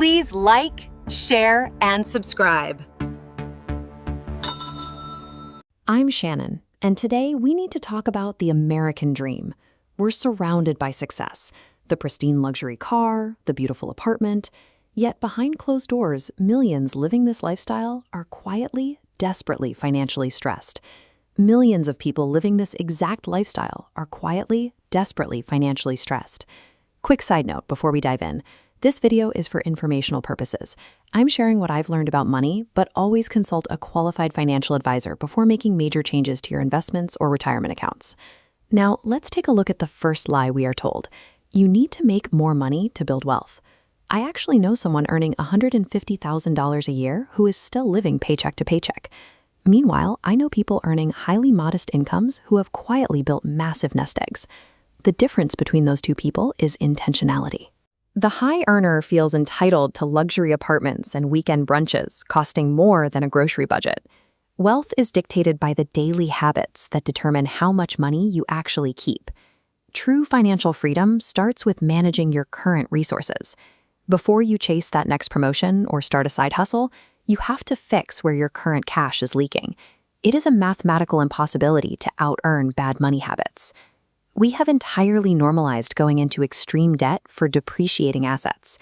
Please like, share, and subscribe. I'm Shannon, and today we need to talk about the American dream. We're surrounded by success, the pristine luxury car, the beautiful apartment, yet behind closed doors, millions living this lifestyle are quietly, desperately financially stressed. Millions of people living this exact lifestyle are quietly, desperately financially stressed. Quick side note before we dive in. This video is for informational purposes. I'm sharing what I've learned about money, but always consult a qualified financial advisor before making major changes to your investments or retirement accounts. Now, let's take a look at the first lie we are told. You need to make more money to build wealth. I actually know someone earning $150,000 a year who is still living paycheck to paycheck. Meanwhile, I know people earning highly modest incomes who have quietly built massive nest eggs. The difference between those two people is intentionality. The high earner feels entitled to luxury apartments and weekend brunches, costing more than a grocery budget. Wealth is dictated by the daily habits that determine how much money you actually keep. True financial freedom starts with managing your current resources. Before you chase that next promotion or start a side hustle, you have to fix where your current cash is leaking. It is a mathematical impossibility to out-earn bad money habits. We have entirely normalized going into extreme debt for depreciating assets.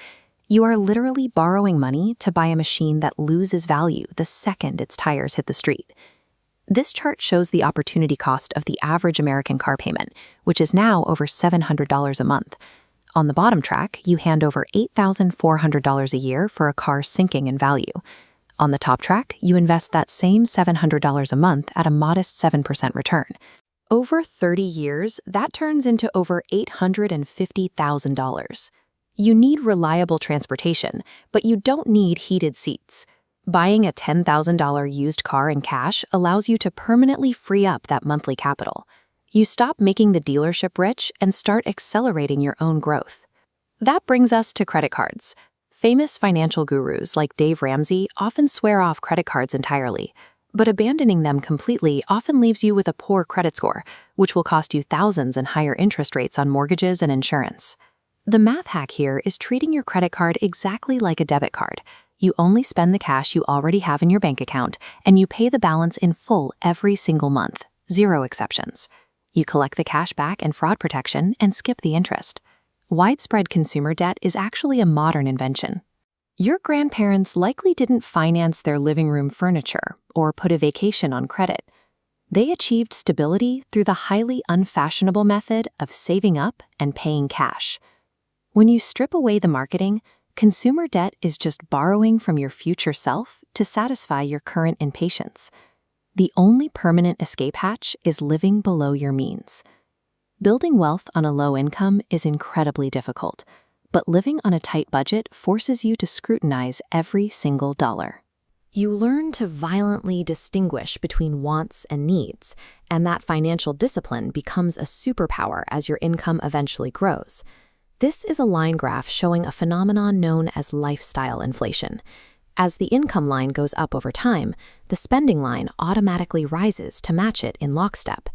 You are literally borrowing money to buy a machine that loses value the second its tires hit the street. This chart shows the opportunity cost of the average American car payment, which is now over $700 a month. On the bottom track, you hand over $8,400 a year for a car sinking in value. On the top track, you invest that same $700 a month at a modest 7% return. Over 30 years, that turns into over $850,000. You need reliable transportation, but you don't need heated seats. Buying a $10,000 used car in cash allows you to permanently free up that monthly capital. You stop making the dealership rich and start accelerating your own growth. That brings us to credit cards. Famous financial gurus like Dave Ramsey often swear off credit cards entirely. But abandoning them completely often leaves you with a poor credit score, which will cost you thousands and higher interest rates on mortgages and insurance. The math hack here is treating your credit card exactly like a debit card. You only spend the cash you already have in your bank account, and you pay the balance in full every single month, zero exceptions. You collect the cash back and fraud protection and skip the interest. Widespread consumer debt is actually a modern invention. Your grandparents likely didn't finance their living room furniture or put a vacation on credit. They achieved stability through the highly unfashionable method of saving up and paying cash. When you strip away the marketing, consumer debt is just borrowing from your future self to satisfy your current impatience. The only permanent escape hatch is living below your means. Building wealth on a low income is incredibly difficult, but living on a tight budget forces you to scrutinize every single dollar. You learn to violently distinguish between wants and needs, and that financial discipline becomes a superpower as your income eventually grows. This is a line graph showing a phenomenon known as lifestyle inflation. As the income line goes up over time, the spending line automatically rises to match it in lockstep.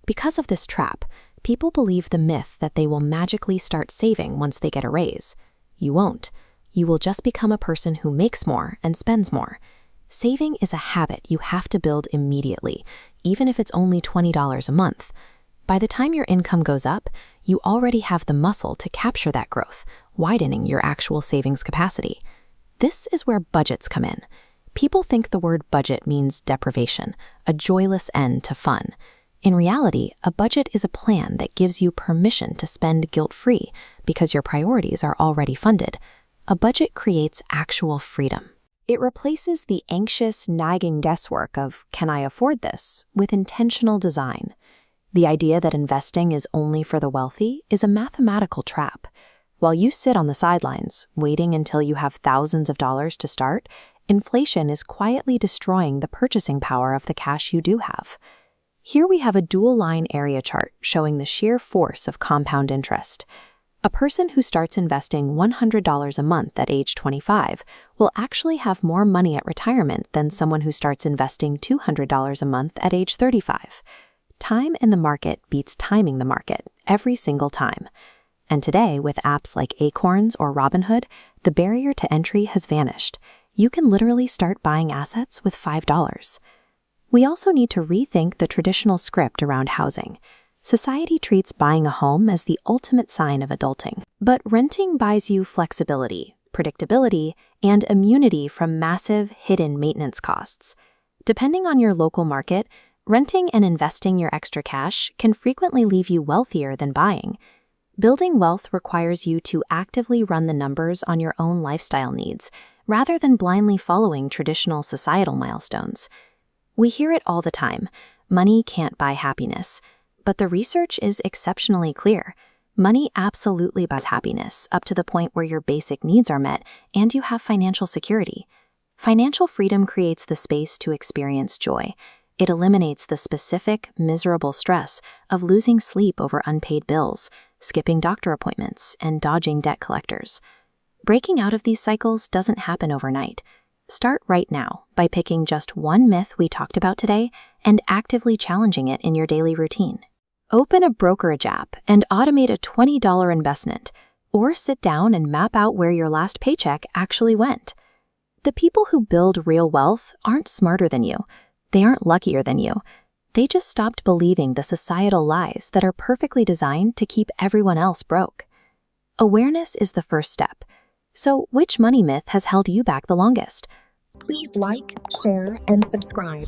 Because of this trap, people believe the myth that they will magically start saving once they get a raise. You won't. You will just become a person who makes more and spends more. Saving is a habit you have to build immediately, even if it's only $20 a month. By the time your income goes up, you already have the muscle to capture that growth, widening your actual savings capacity. This is where budgets come in. People think the word budget means deprivation, a joyless end to fun. In reality, a budget is a plan that gives you permission to spend guilt-free because your priorities are already funded. A budget creates actual freedom. It replaces the anxious, nagging guesswork of, can I afford this, with intentional design. The idea that investing is only for the wealthy is a mathematical trap. While you sit on the sidelines, waiting until you have thousands of dollars to start, inflation is quietly destroying the purchasing power of the cash you do have. Here we have a dual-line area chart showing the sheer force of compound interest. A person who starts investing $100 a month at age 25 will actually have more money at retirement than someone who starts investing $200 a month at age 35. Time in the market beats timing the market every single time. And today, with apps like Acorns or Robinhood, the barrier to entry has vanished. You can literally start buying assets with $5. We also need to rethink the traditional script around housing. Society treats buying a home as the ultimate sign of adulting, but renting buys you flexibility, predictability, and immunity from massive, hidden maintenance costs. Depending on your local market, renting and investing your extra cash can frequently leave you wealthier than buying. Building wealth requires you to actively run the numbers on your own lifestyle needs, rather than blindly following traditional societal milestones. We hear it all the time: money can't buy happiness. But the research is exceptionally clear. Money absolutely buys happiness up to the point where your basic needs are met and you have financial security. Financial freedom creates the space to experience joy. It eliminates the specific, miserable stress of losing sleep over unpaid bills, skipping doctor appointments, and dodging debt collectors. Breaking out of these cycles doesn't happen overnight. Start right now by picking just one myth we talked about today and actively challenging it in your daily routine. Open a brokerage app and automate a $20 investment, or sit down and map out where your last paycheck actually went. The people who build real wealth aren't smarter than you. They aren't luckier than you. They just stopped believing the societal lies that are perfectly designed to keep everyone else broke. Awareness is the first step. So, which money myth has held you back the longest? Please like, share, and subscribe.